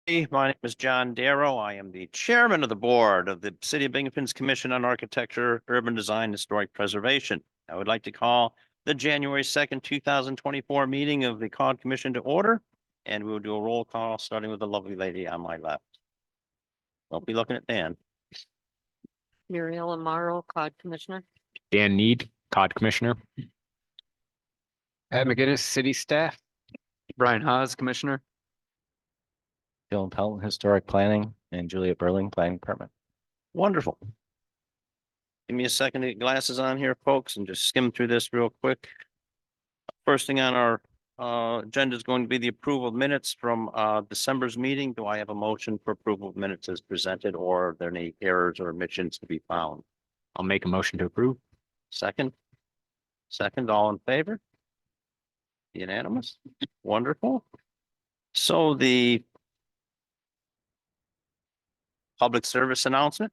My name is John Darrow. I am the chairman of the board of the City of Binghamton's Commission on Architecture, Urban Design, and Historic Preservation. I would like to call the January 2nd, 2024 meeting of the Caud Commission to order, and we will do a roll call, starting with the lovely lady on my left. Don't be looking at Dan. Muriel Amaro, Caud Commissioner. Dan Need, Caud Commissioner. Pat McGinnis, City Staff. Brian Haas, Commissioner. Dylan Pelton, Historic Planning, and Juliet Burling, Planning Department. Wonderful. Give me a second to get glasses on here, folks, and just skim through this real quick. First thing on our agenda is going to be the approval of minutes from December's meeting. Do I have a motion for approval of minutes as presented, or are there any errors or omissions to be found? I'll make a motion to approve. Second, all in favor? Unanimous. Wonderful. So the public service announcement.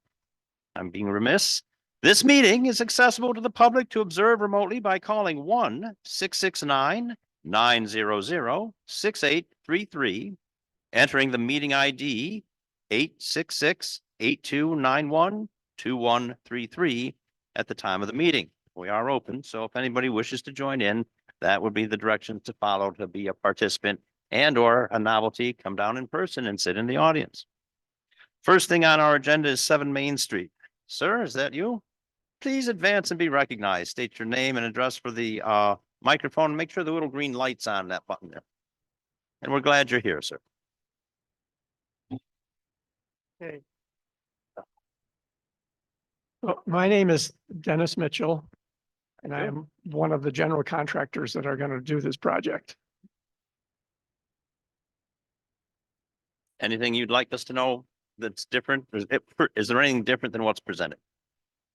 I'm being remiss. This meeting is accessible to the public to observe remotely by calling 1-669-900-6833, entering the meeting ID 866-8291-2133 at the time of the meeting. We are open, so if anybody wishes to join in, that would be the directions to follow to be a participant and or a novelty, come down in person and sit in the audience. First thing on our agenda is 7 Main Street. Sir, is that you? Please advance and be recognized. State your name and address for the microphone. And make sure the little green light's on that button there. And we're glad you're here, sir. Okay. Well, my name is Dennis Mitchell, and I am one of the general contractors that are going to do this project. Anything you'd like us to know that's different? Is there anything different than what's presented?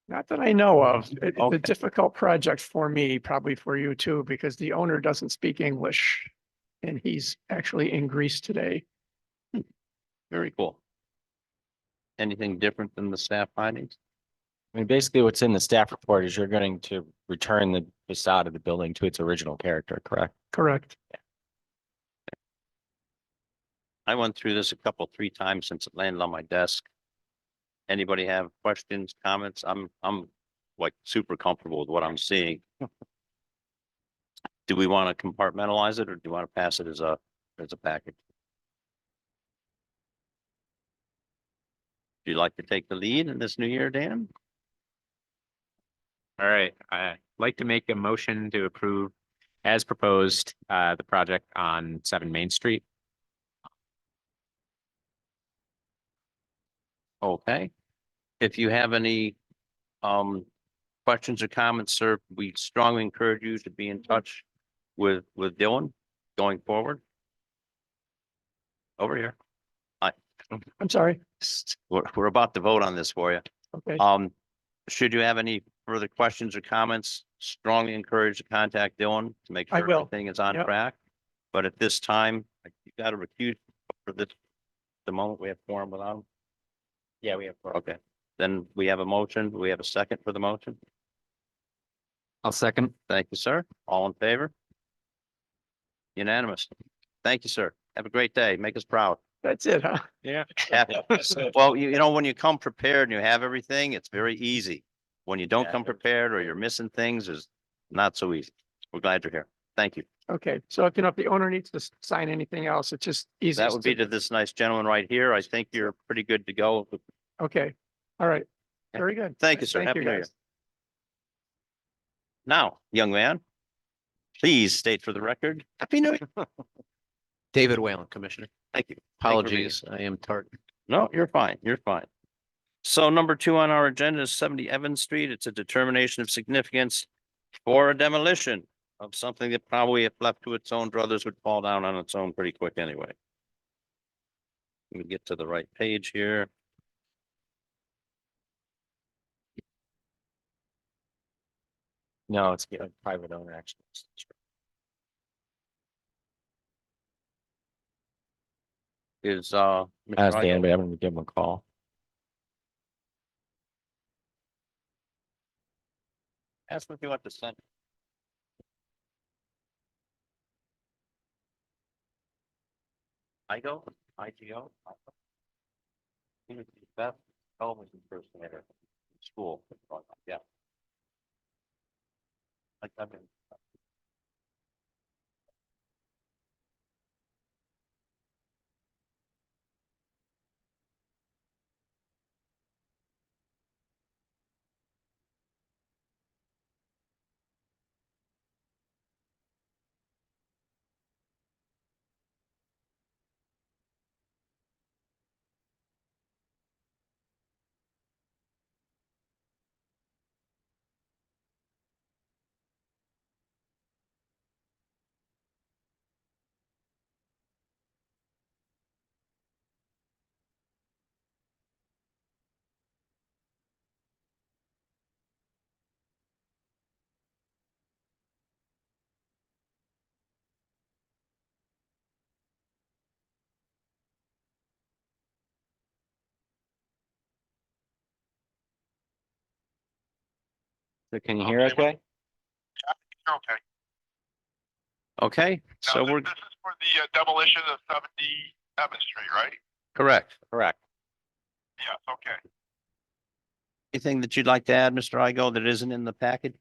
Not that I know of. It's Okay. a difficult project for me, probably for you too, because the owner doesn't speak English and he's actually in Greece today. Very cool. Anything different than the staff findings? I mean, basically what's in the staff report is you're going to return the facade of the building to its original character, correct? Correct. I went through this 3 times since it landed on my desk. Anybody have questions, comments? I'm like super comfortable with what I'm seeing. Do we want to compartmentalize it, or do you want to pass it as a package? Do you like to take the lead in this new year, Dan? All right, I'd like to make a motion to approve as proposed the project on 7 Main Street. Okay. If you have any questions or comments, sir, we strongly encourage you to be in touch with Dylan going forward. Over here. I'm sorry. We're about to vote on this for you. Okay. Should you have any further questions or comments, strongly encourage to contact Dylan to make I sure will. everything is on Yep. track. But at this time, you got to recuse for this, the moment we have quorum without him. Yeah, we have. Okay, then we have a motion. Do we have a second for the motion? I'll second. Thank you, sir. All in favor? Unanimous. Thank you, sir. Have a great day. Make us proud. That's it, huh? Yeah. Well, you know, when you come prepared and you have everything, it's very easy. When you don't Yeah, come prepared or you're missing things, it's not so easy. We're glad you're here. Thank you. Okay. So if, if the owner needs to sign anything else, it's just easy. That would be to this nice gentleman right here. I think you're pretty good to go. Okay. All right. Very good. Thank you, sir. Thank Happy you, New Year. guys. Now, young man, please state for the record, Happy New Year. David Whalen, Commissioner. Thank you. Apologies, I am tart. No, you're fine. You're fine. So number 2 on our agenda is 70 Evans Street. It's a determination of significance for a demolition of something that probably, if left to its own druthers, would fall down on its own pretty quick anyway. Let me get to the right page here. No, it's a private owner, actually. Is Ask Mr. Dan, Igo- but I'm going to give him a call. ask him if you want to send. I go. IGO. Beth, television impersonator, in school, yeah. I've been. So can you hear okay? Okay. Okay, Now, so this we're this is for the demolition of 77th Street, right? correct. Correct. Yes, okay. Anything that you'd like to add, Mr. Igo, that isn't in the package?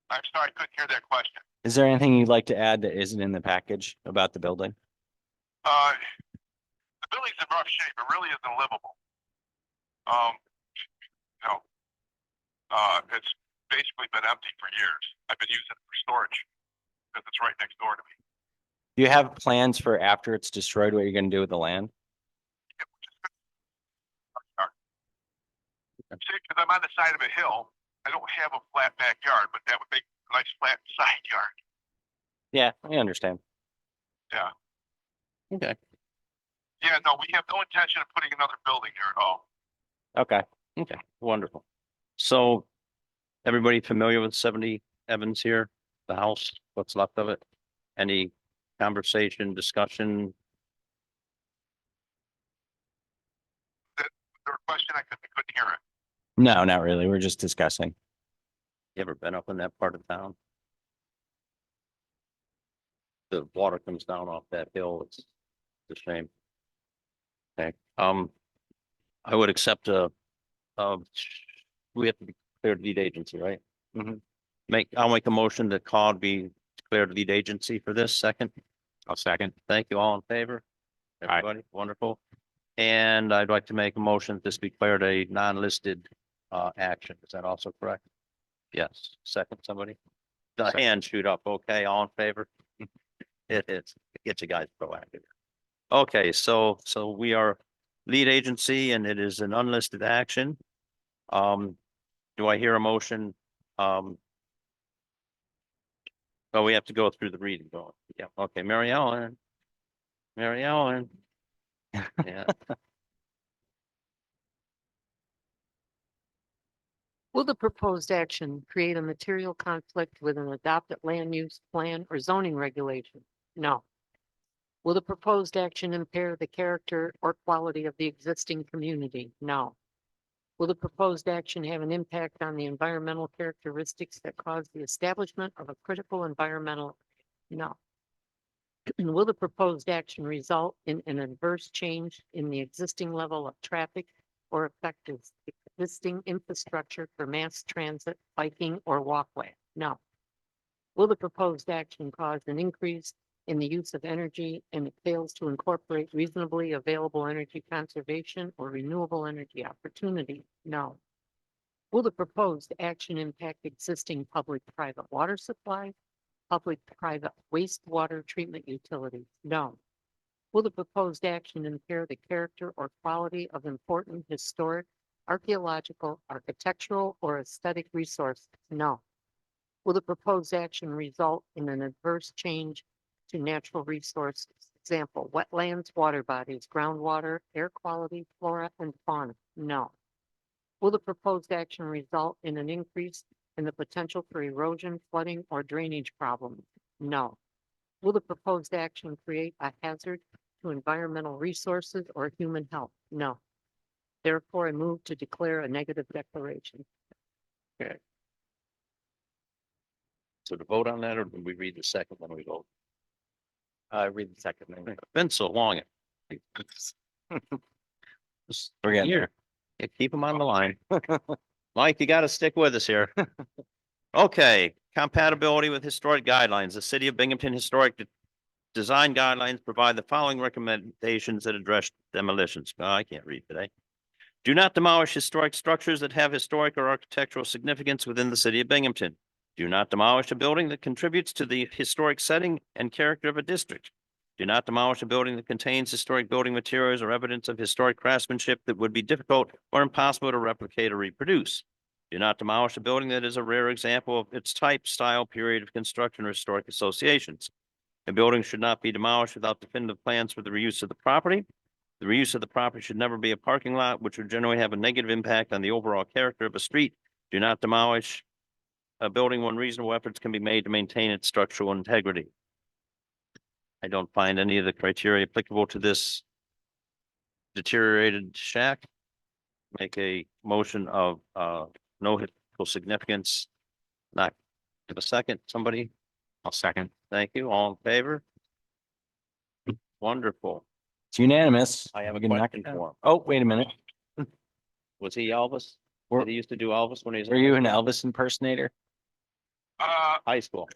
I'm sorry, I couldn't hear that question. Is there anything you'd like to add that isn't in the package about the building? The building's in rough shape. It really isn't livable. You know, it's basically been empty for years. I've been using it for storage because it's right next door to me. Do you have plans for after it's destroyed, what you're gonna do with the land? See, because I'm on the side of a hill, I don't have a flat backyard, but that would make a nice flat side yard. Yeah, I understand. Okay, Yeah, no, we have no intention of putting another building here at all. Okay. okay, wonderful. So everybody familiar with 70 Evans here, the house, what's left of it? Any conversation, discussion? There a question I couldn't hear it. No, not really. We're just discussing. You ever been up in that part of town? The water comes down off that hill. It's a shame. Okay, I would accept we have to be declared lead agency, right? Mhm. I'll make a motion that Caud be declared lead agency for this second. I'll second. Thank you all in favor. Aye. Everybody, wonderful. And I'd like to make a motion that this be declared a non-listed action. Is that also correct? Yes, second, somebody? The Second. hand shoot up, okay, all in favor? It is, get you guys proactive. Okay, so we are lead agency and it is an unlisted action. Do I hear a motion? Oh, we have to go through the reading going. Yeah, okay, Mary Ellen. Mary Ellen. Yeah, Will the proposed action create a material conflict with an adopted land use plan or zoning regulation? No. Will the proposed action impair the character or quality of the existing community? No. Will the proposed action have an impact on the environmental characteristics that cause the establishment of a critical environmental? No. Will the proposed action result in an adverse change in the existing level of traffic or affect existing infrastructure for mass transit, biking, or walkway? No. Will the proposed action cause an increase in the use of energy and it fails to incorporate reasonably available energy conservation or renewable energy opportunity? No. Will the proposed action impact existing public-private water supply, public-private wastewater treatment utilities? No. Will the proposed action impair the character or quality of important historic, archaeological, architectural, or aesthetic resources? No. Will the proposed action result in an adverse change to natural resources? Example, wetlands, water bodies, groundwater, air quality, flora, and fauna? No. Will the proposed action result in an increase in the potential for erosion, flooding, or drainage problems? No. Will the proposed action create a hazard to environmental resources or human health? No. Therefore, I move to declare a negative declaration. so to vote on that, or do we read the second when we vote? Read the second thing. Been so long. Just We're getting here. there. Yeah, keep them on the line. Mike, you gotta stick with us here. Okay, compatibility with historic guidelines. The City of Binghamton Historic Design Guidelines provide the following recommendations that address demolitions. Oh, I can't read today. Do not demolish historic structures that have historic or architectural significance within the City of Binghamton. Do not demolish a building that contributes to the historic setting and character of a district. Do not demolish a building that contains historic building materials or evidence of historic craftsmanship that would be difficult or impossible to replicate or reproduce. Do not demolish a building that is a rare example of its type, style, period of construction, or historic associations. A building should not be demolished without definitive plans for the reuse of the property. The reuse of the property should never be a parking lot, which would generally have a negative impact on the overall character of a street. Do not demolish a building when reasonable efforts can be made to maintain its structural integrity. I don't find any of the criteria applicable to this deteriorated shack. Make a motion of no historical significance. Not give a second, somebody. I'll second. Thank you. All in favor? Wonderful. It's unanimous. I have a We can knock question it down. for him. Oh, wait a minute. Was he Elvis? Were- Did he used to do Elvis when he was Were in you an Elvis impersonator? high school?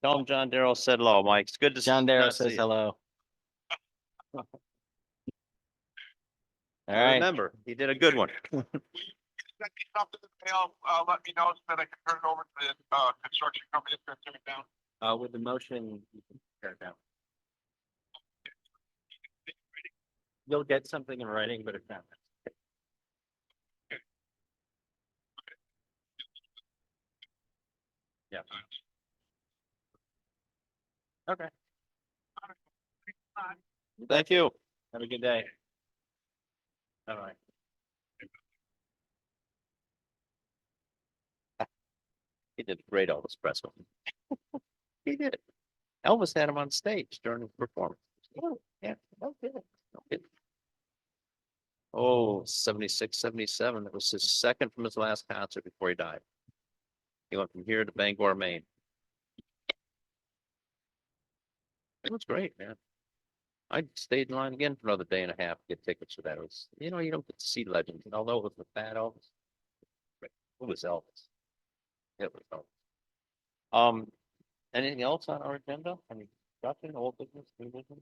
Tell him John Darrell said hello, Mike. It's good to. John Darrow not see says you. hello. All I right, remember, he did a good one. Send me something in the mail, let me know so that I can turn it over to the, construction company that's gonna tear it down. with the motion, you can tear it down. You'll get something in writing, but it's not. Yeah. Okay. Thank you. Have a good day. All right. He did a great Elvis Presley. He did. Elvis had him on stage during his performance. Oh, yeah. No kidding. No kidding. Oh, 76, 77. That was his second from his last concert before he died. He went from here to Bangor, Maine. It was great, man. I stayed in line again for another day and a half to get tickets for that. It was, you know, you don't get to see legends, and although it was the fat Elvis, it was Elvis. It was Elvis. Anything else on our agenda? Any discussion, old business, new business?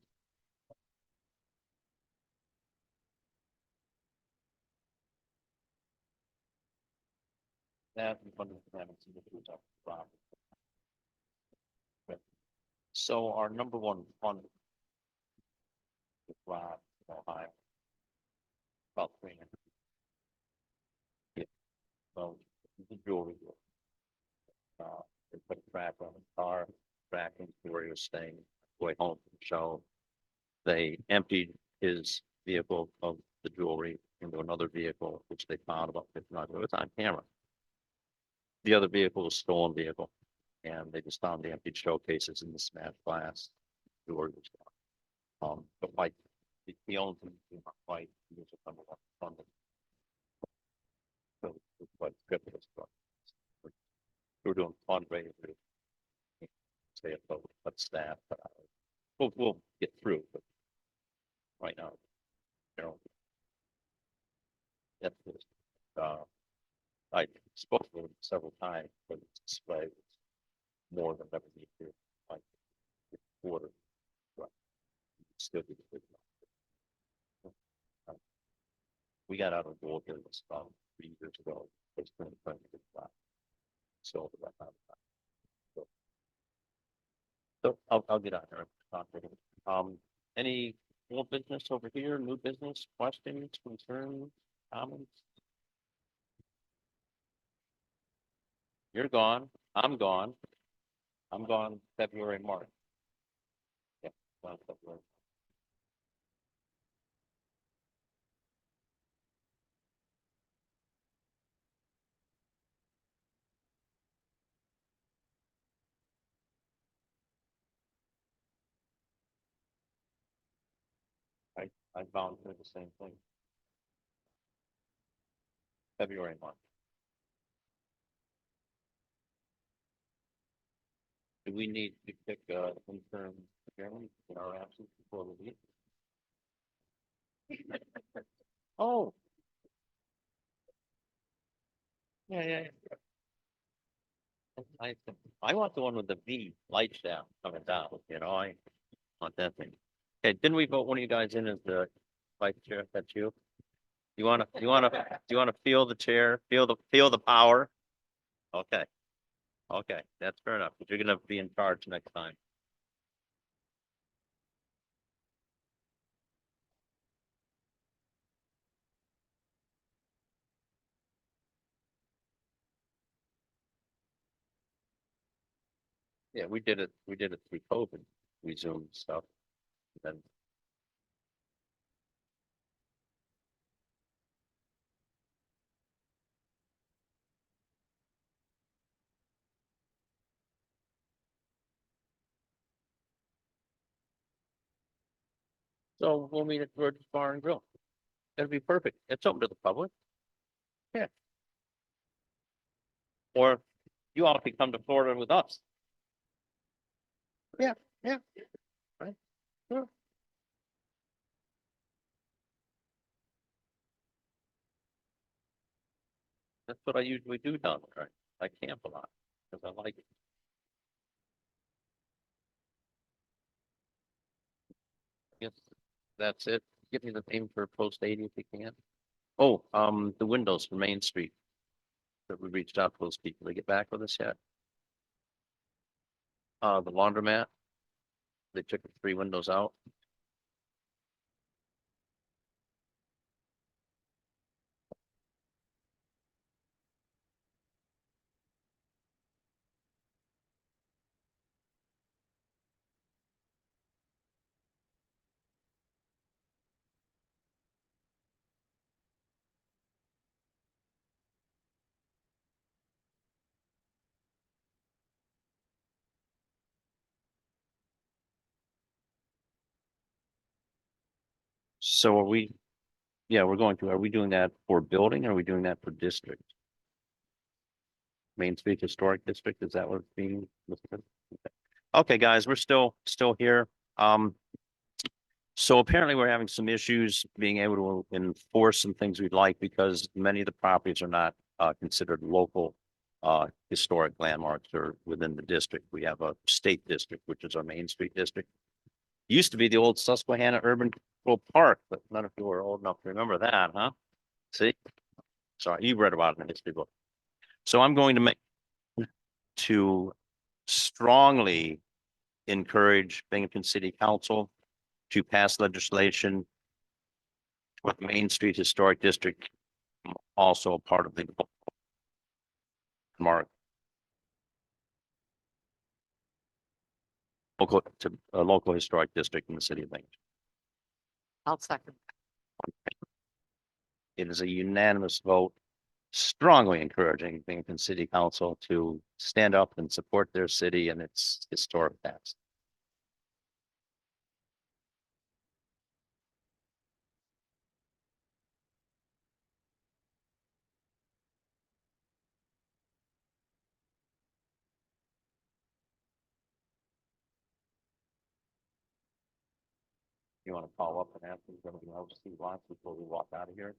That and funding haven't seen the two top problem. So our number one fund is Rob, Ohio. About 300. Yeah. So the jewelry. They put a track on the car, tracking where he was staying, way home from the show. They emptied his vehicle of the jewelry into another vehicle, which they found about 50 miles. It was on camera. The other vehicle was a stolen vehicle, and they just found the emptied showcases in the smashed glass. Jewelry was gone. But Mike, he owns them. Mike, he was a number one funded. So it's quite good for this truck. We're doing fundraisers. Stay afloat, but staff, we'll get through, but right now, you know. That's just, I spoke to them several times, but it's display was more than ever need to, like, quarter. Right. Still be good. We got out of the war business about 3 years ago. It's been a friend of the so about that. So I'll get out there and talk to him. Any old business over here, new business, questions, concerns, comments? You're gone, I'm gone. I'm gone February, March. Yeah, gone February. I found the same thing. February, March. Do we need to pick interim chairman in our absence before the meeting? Oh. Yeah. I want the one with the V lights down, coming down, I want that thing. Okay, didn't we vote one of you guys in as the vice chair? That's you? Do you wanna feel the chair, feel the power? Okay. Okay, that's fair enough, but you're gonna be in charge next time. Yeah, we did it through COVID, we zoomed stuff. Then so we'll meet at George's Bar and Grill. That'd be perfect. It's open to the public. Yeah. Or you all could come to Florida with us. Yeah. Right. Sure. That's what I usually do down there. I camp a lot because I like it. Yes, that's it. Give me the name for post 80 if you can. Oh, the windows for Main Street. That we reached out to those people. They get back with us yet? The laundromat. They took the 3 windows out. So are we, yeah, are we doing that for building? Or are we doing that for district? Main Street Historic District, is that what's being listed? Okay, guys, we're still here. So apparently we're having some issues being able to enforce some things we'd like because many of the properties are not considered local historic landmarks or within the district. We have a state district, which is our Main Street district. Used to be the old Susquehanna Urban Growth Park, but none of you are old enough to remember that, huh? See? Sorry, you read about it in the history book. So I'm going to strongly encourage Binghamton City Council to pass legislation with Main Street Historic District also a part of the mark. Local historic district in the city of Binghamton. I'll second. It is a unanimous vote, strongly encouraging Binghamton City Council to stand up and support their city and its historic past. You want to follow up and ask if there's anything else Steve wants before we walk out of here?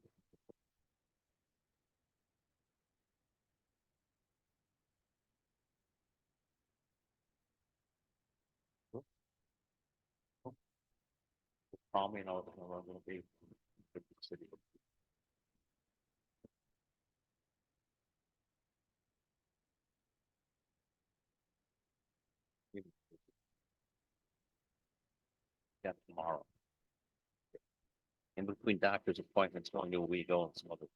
Call me and I'll know where I'm gonna be. City. Yeah, tomorrow. In between doctor's appointments, going to a WeGo and some other things.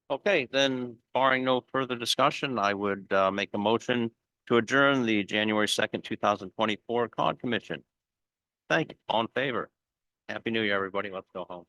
Okay, then barring no further discussion, I would make a motion to adjourn the January 2nd, 2024 Caud Commission. Thank you. All in favor? Happy New Year, everybody. Let's go home.